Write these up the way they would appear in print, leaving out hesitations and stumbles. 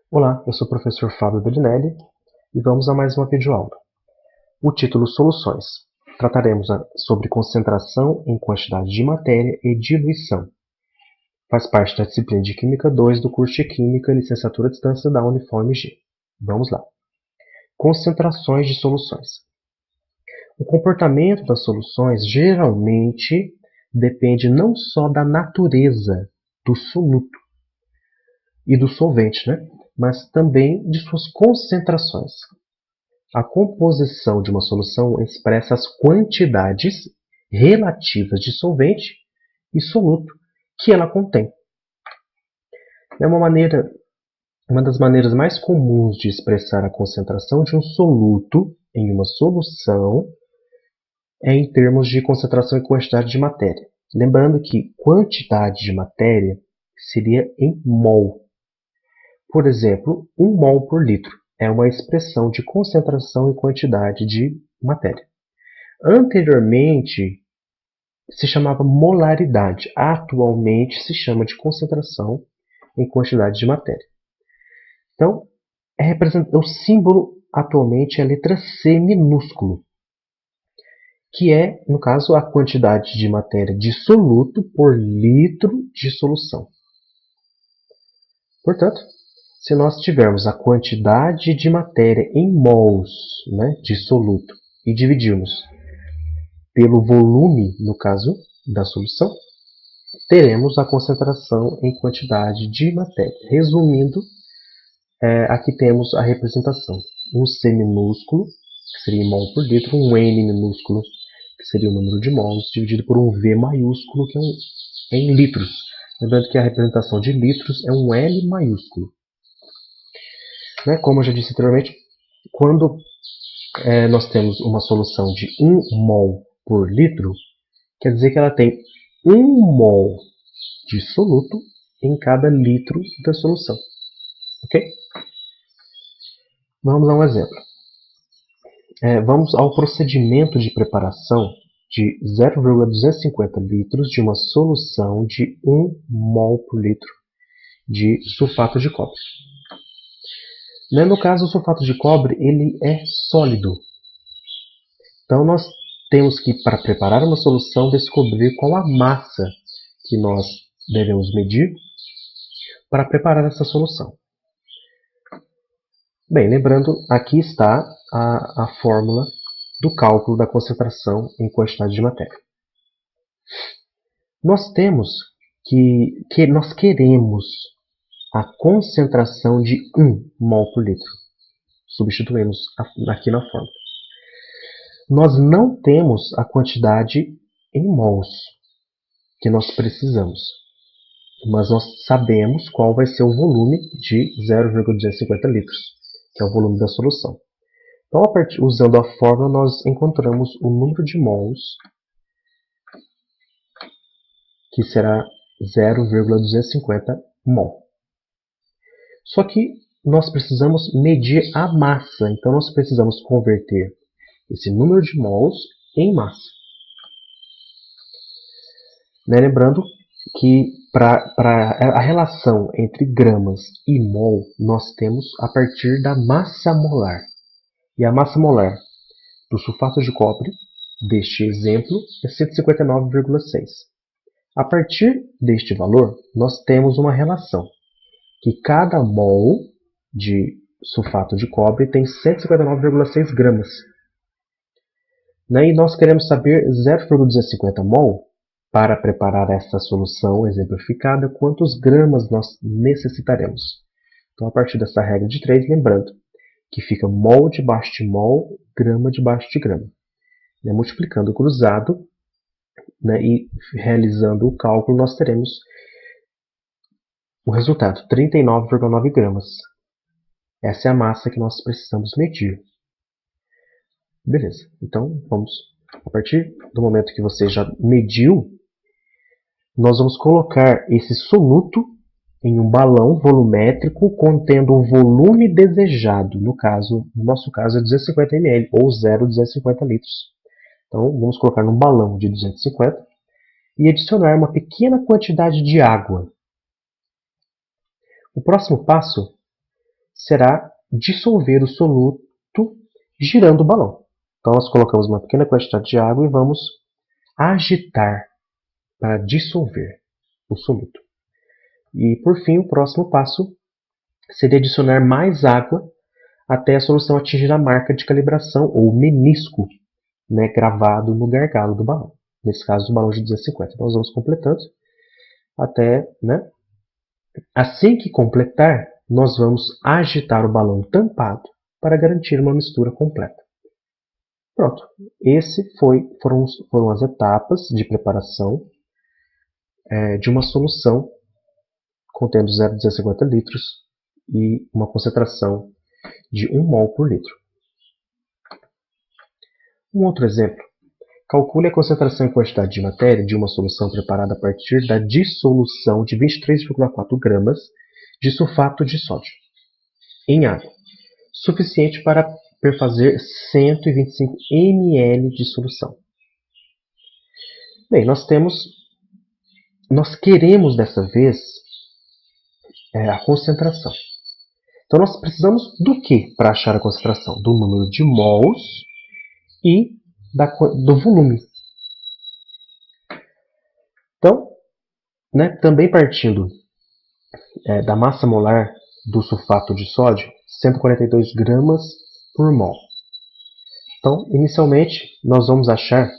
Olá, eu sou o professor Fábio Bellinelli e vamos a mais uma videoaula. O título Soluções. Trataremos sobre concentração em quantidade de matéria e diluição. Faz parte da disciplina de Química 2 do curso de Química, licenciatura à distância da Uniform G. Vamos lá. Concentrações de soluções. O comportamento das soluções geralmente depende não só da natureza do soluto e do solvente, mas também de suas concentrações. A composição de uma solução expressa as quantidades relativas de solvente e soluto que ela contém. Uma das maneiras mais comuns de expressar a concentração de um soluto em uma solução é em termos de concentração e quantidade de matéria. Lembrando que quantidade de matéria seria em mol. Por exemplo, 1 mol por litro é uma expressão de concentração e quantidade de matéria. Anteriormente se chamava molaridade, atualmente se chama de concentração em quantidade de matéria. Então, o símbolo atualmente é a letra C minúsculo, que é, no caso, a quantidade de matéria dissoluto por litro de solução. Portanto, se nós tivermos a quantidade de matéria em mols de soluto e dividirmos pelo volume, no caso da solução, teremos a concentração em quantidade de matéria. Resumindo, aqui temos a representação. Um C minúsculo, que seria em mol por litro, um N minúsculo, que seria o número de mols, dividido por um V maiúsculo, que é em litros. Lembrando que a representação de litros é um L maiúsculo. Como eu já disse anteriormente, quando nós temos uma solução de 1 mol por litro, quer dizer que ela tem 1 mol de soluto em cada litro da solução. Ok? Vamos a um exemplo. Vamos ao procedimento de preparação de 0,250 litros de uma solução de 1 mol por litro de sulfato de cobre. No caso, o sulfato de cobre ele é sólido. Então, nós temos que, para preparar uma solução, descobrir qual a massa que nós devemos medir para preparar essa solução. Bem, lembrando, aqui está a fórmula do cálculo da concentração em quantidade de matéria. Nós temos que nós queremos a concentração de 1 mol por litro. Substituímos aqui na fórmula. Nós não temos a quantidade em mols que nós precisamos, mas nós sabemos qual vai ser o volume de 0,250 litros, que é o volume da solução. Então, usando a fórmula, nós encontramos o número de mols, que será 0,250 mol. Só que nós precisamos medir a massa, então nós precisamos converter esse número de mols em massa. Lembrando que para a relação entre gramas e mol, nós temos a partir da massa molar. E a massa molar do sulfato de cobre, deste exemplo, é 159,6. A partir deste valor, nós temos uma relação, que cada mol de sulfato de cobre tem 159,6 gramas. E nós queremos saber 0,250 mol, para preparar essa solução exemplificada, quantos gramas nós necessitaremos. Então, a partir dessa regra de 3, lembrando que fica mol debaixo de mol, grama debaixo de grama. Multiplicando o cruzado e realizando o cálculo, nós teremos o resultado, 39,9 gramas. Essa é a massa que nós precisamos medir. Beleza, então vamos, a partir do momento que você já mediu, nós vamos colocar esse soluto em um balão volumétrico contendo o volume desejado. No nosso caso é 250 ml ou 0,250 litros. Então vamos colocar num balão de 250 e adicionar uma pequena quantidade de água. O próximo passo será dissolver o soluto girando o balão. Então nós colocamos uma pequena quantidade de água e vamos agitar para dissolver o soluto. E por fim, o próximo passo seria adicionar mais água até a solução atingir a marca de calibração ou menisco, né, gravado no gargalo do balão. Nesse caso, o balão de 250. Nós vamos completando até, né? Assim que completar, nós vamos agitar o balão tampado para garantir uma mistura completa. Pronto. Foram as etapas de preparação de uma solução contendo 0,250 litros e uma concentração de 1 mol por litro. Um outro exemplo. Calcule a concentração e quantidade de matéria de uma solução preparada a partir da dissolução de 23,4 gramas de sulfato de sódio em água, suficiente para perfazer 125 ml de solução. Bem, nós queremos dessa vez a concentração. Então nós precisamos do que para achar a concentração? Do número de mols e do volume. Então, né, também partindo da massa molar do sulfato de sódio, 142 gramas por mol. Então, inicialmente, nós vamos achar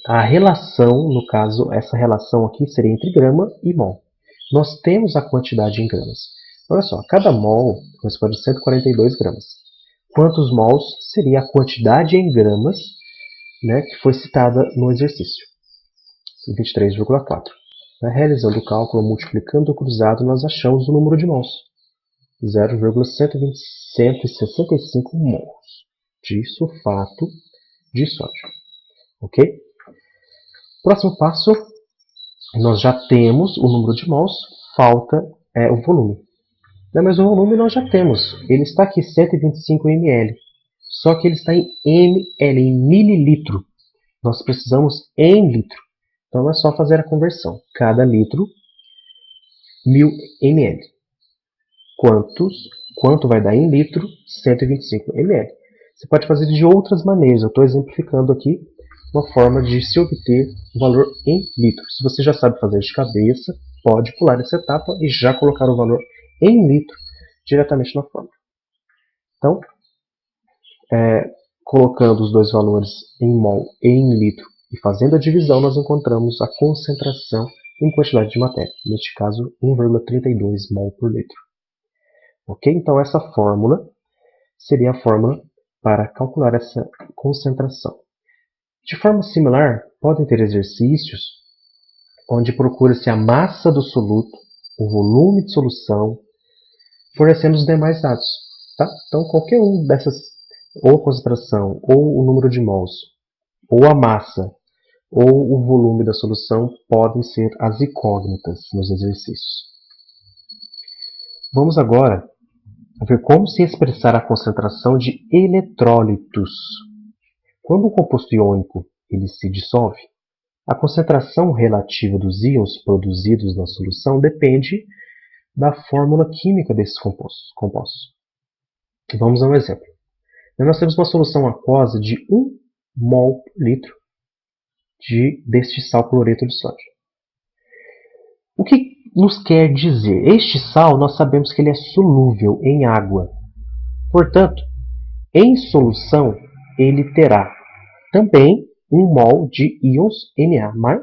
a relação, no caso, essa relação aqui seria entre grama e mol. Nós temos a quantidade em gramas. Olha só, cada mol corresponde a 142 gramas. Quantos mols seria a quantidade em gramas, né, que foi citada no exercício? 23,4. Realizando o cálculo, multiplicando o cruzado, nós achamos o número de mols. 0,165 mols de sulfato de sódio. Ok? Próximo passo, nós já temos o número de mols, falta o volume. Mas o volume nós já temos, ele está aqui 125 ml, só que ele está em ml, em mililitro. Nós precisamos em litro. Então é só fazer a conversão. Cada litro, 1000 ml. Quanto vai dar em litro? 125 ml. Você pode fazer de outras maneiras. Eu estou exemplificando aqui uma forma de se obter o valor em litro. Se você já sabe fazer de cabeça, pode pular essa etapa e já colocar o valor em litro diretamente na fórmula. Então, colocando os dois valores em mol e em litro e fazendo a divisão, nós encontramos a concentração em quantidade de matéria. Neste caso, 1,32 mol por litro. Ok? Então, essa fórmula seria a fórmula para calcular essa concentração. De forma similar, podem ter exercícios onde procura-se a massa do soluto, o volume de solução, fornecendo os demais dados. Tá? Então, qualquer um dessas, ou a concentração, ou o número de mols, ou a massa, ou o volume da solução, podem ser as incógnitas nos exercícios. Vamos agora ver como se expressar a concentração de eletrólitos. Quando o composto iônico ele se dissolve, a concentração relativa dos íons produzidos na solução depende da fórmula química desses compostos. Vamos a um exemplo. Nós temos uma solução aquosa de 1 mol por litro deste sal cloreto de sódio. O que nos quer dizer? Este sal, nós sabemos que ele é solúvel em água. Portanto, em solução, ele terá também 1 mol de íons Na+,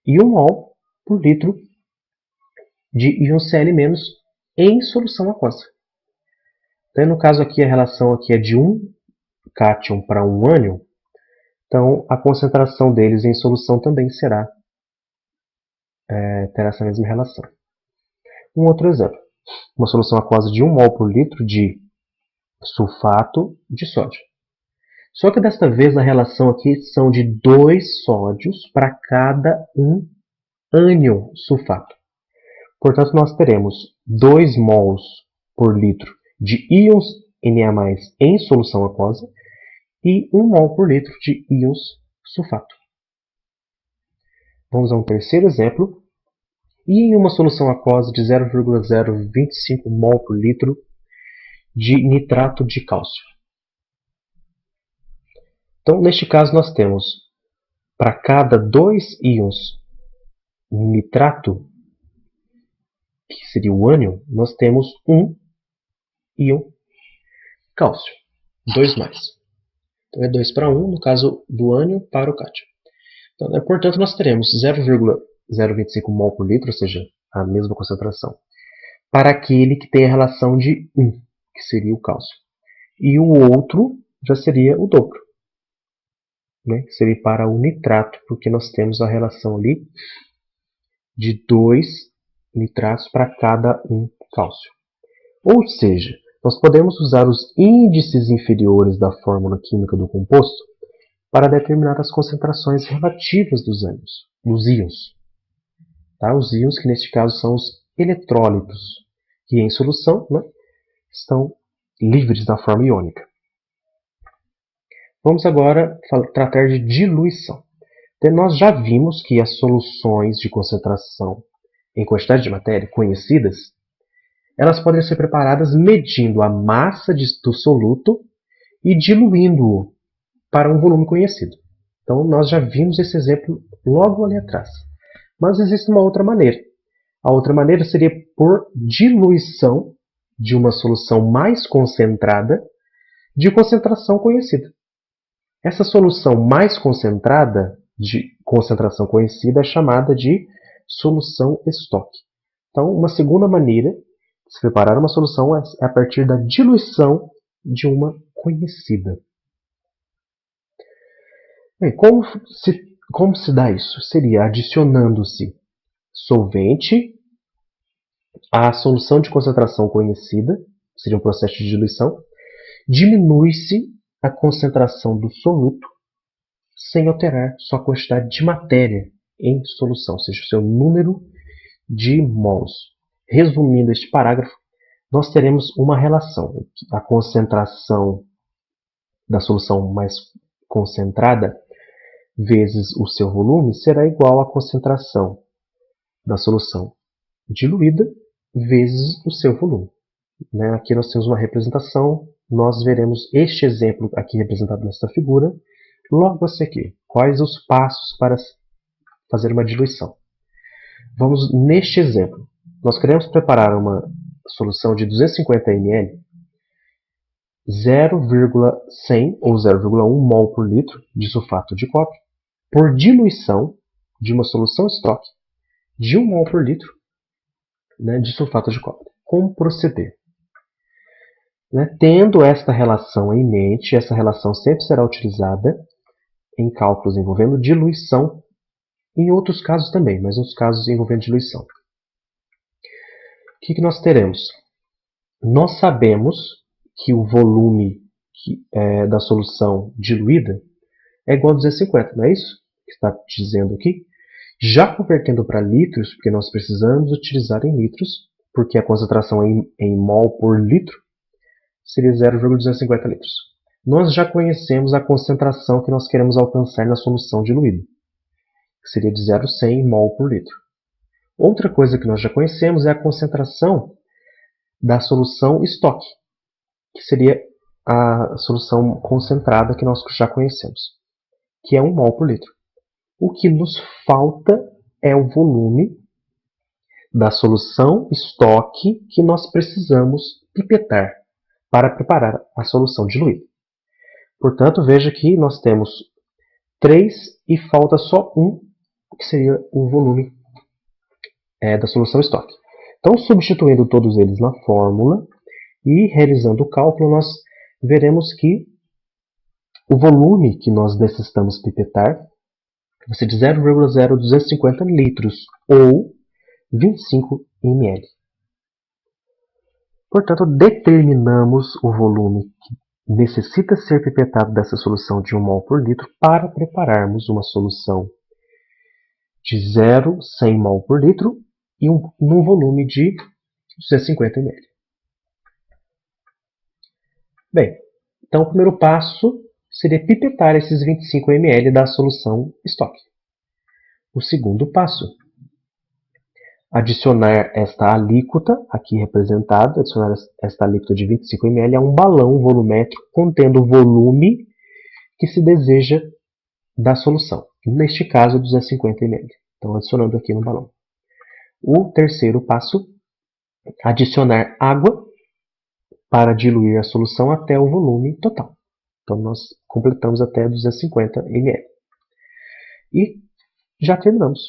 e 1 mol por litro de íons Cl- em solução aquosa. Então, no caso aqui, a relação aqui é de 1 cátion para 1 ânion. Então, a concentração deles em solução também terá essa mesma relação. Um outro exemplo. Uma solução aquosa de 1 mol por litro de sulfato de sódio. Só que desta vez a relação aqui são de 2 sódios para cada 1 ânion sulfato. Portanto, nós teremos 2 mols por litro de íons Na+ em solução aquosa e 1 mol por litro de íons sulfato. Vamos a um terceiro exemplo, e em uma solução aquosa de 0,025 mol por litro de nitrato de cálcio. Então, neste caso, nós temos, para cada 2 íons nitrato, que seria o ânion, nós temos um íon cálcio, 2 mais. Então, é 2 para 1, no caso do ânion para o cátio. Então, portanto, nós teremos 0,025 mol por litro, ou seja, a mesma concentração, para aquele que tem a relação de 1, que seria o cálcio. E o outro já seria o dobro, né, que seria para o nitrato, porque nós temos a relação ali de 2 nitratos para cada 1 cálcio. Ou seja, nós podemos usar os índices inferiores da fórmula química do composto para determinar as concentrações relativas dos íons. Tá? Os íons, que neste caso são os eletrólitos, que em solução, né, estão livres da forma iônica. Vamos agora tratar de diluição. Então, nós já vimos que as soluções de concentração em quantidade de matéria conhecidas, elas podem ser preparadas medindo a massa do soluto e diluindo-o para um volume conhecido. Então, nós já vimos esse exemplo logo ali atrás. Mas existe uma outra maneira. A outra maneira seria por diluição de uma solução mais concentrada de concentração conhecida. Essa solução mais concentrada de concentração conhecida é chamada de solução estoque. Então, uma segunda maneira de se preparar uma solução é a partir da diluição de uma conhecida. Bem, como se dá isso? Seria adicionando-se solvente à solução de concentração conhecida, seria um processo de diluição, diminui-se a concentração do soluto sem alterar sua quantidade de matéria em solução, ou seja, o seu número de mols. Resumindo este parágrafo, nós teremos uma relação. A concentração da solução mais concentrada vezes o seu volume será igual à concentração da solução diluída vezes o seu volume. Aqui nós temos uma representação, nós veremos este exemplo aqui representado nesta figura logo a seguir. Quais os passos para fazer uma diluição? Vamos neste exemplo. Nós queremos preparar uma solução de 250 ml, 0,100 ou 0,1 mol por litro de sulfato de cobre, por diluição de uma solução estoque de 1 mol por litro, de sulfato de cobre. Como proceder? Tendo esta relação em mente, essa relação sempre será utilizada em cálculos envolvendo diluição, em outros casos também, mas nos casos envolvendo diluição. O que nós teremos? Nós sabemos que o volume da solução diluída é igual a 250, não é isso que está dizendo aqui? Já convertendo para litros, porque nós precisamos utilizar em litros, porque a concentração em mol por litro seria 0,250 litros. Nós já conhecemos a concentração que nós queremos alcançar na solução diluída, que seria de 0,100 mol por litro. Outra coisa que nós já conhecemos é a concentração da solução estoque, que seria a solução concentrada que nós já conhecemos, que é 1 mol por litro. O que nos falta é o volume da solução estoque que nós precisamos pipetar para preparar a solução diluída. Portanto, veja que nós temos 3 e falta só 1, que seria o volume da solução estoque. Então, substituindo todos eles na fórmula e realizando o cálculo, nós veremos que o volume que nós necessitamos pipetar vai ser de 0,0250 litros, ou 25 ml. Portanto, determinamos o volume que necessita ser pipetado dessa solução de 1 mol por litro para prepararmos uma solução de 0,100 mol por litro e num volume de 250 ml. Bem, então o primeiro passo seria pipetar esses 25 ml da solução estoque. O segundo passo, adicionar esta alíquota, aqui representada, adicionar esta alíquota de 25 ml a um balão volumétrico contendo o volume que se deseja da solução. Neste caso, 250 ml. Então, adicionando aqui no balão. O terceiro passo, adicionar água para diluir a solução até o volume total. Então, nós completamos até 250 ml. E já terminamos.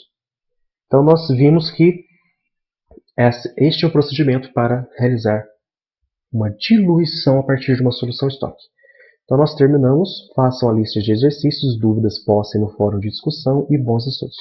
Então, nós vimos que este é o procedimento para realizar uma diluição a partir de uma solução estoque. Então, nós terminamos. Façam a lista de exercícios, dúvidas postem no fórum de discussão e bons estudos.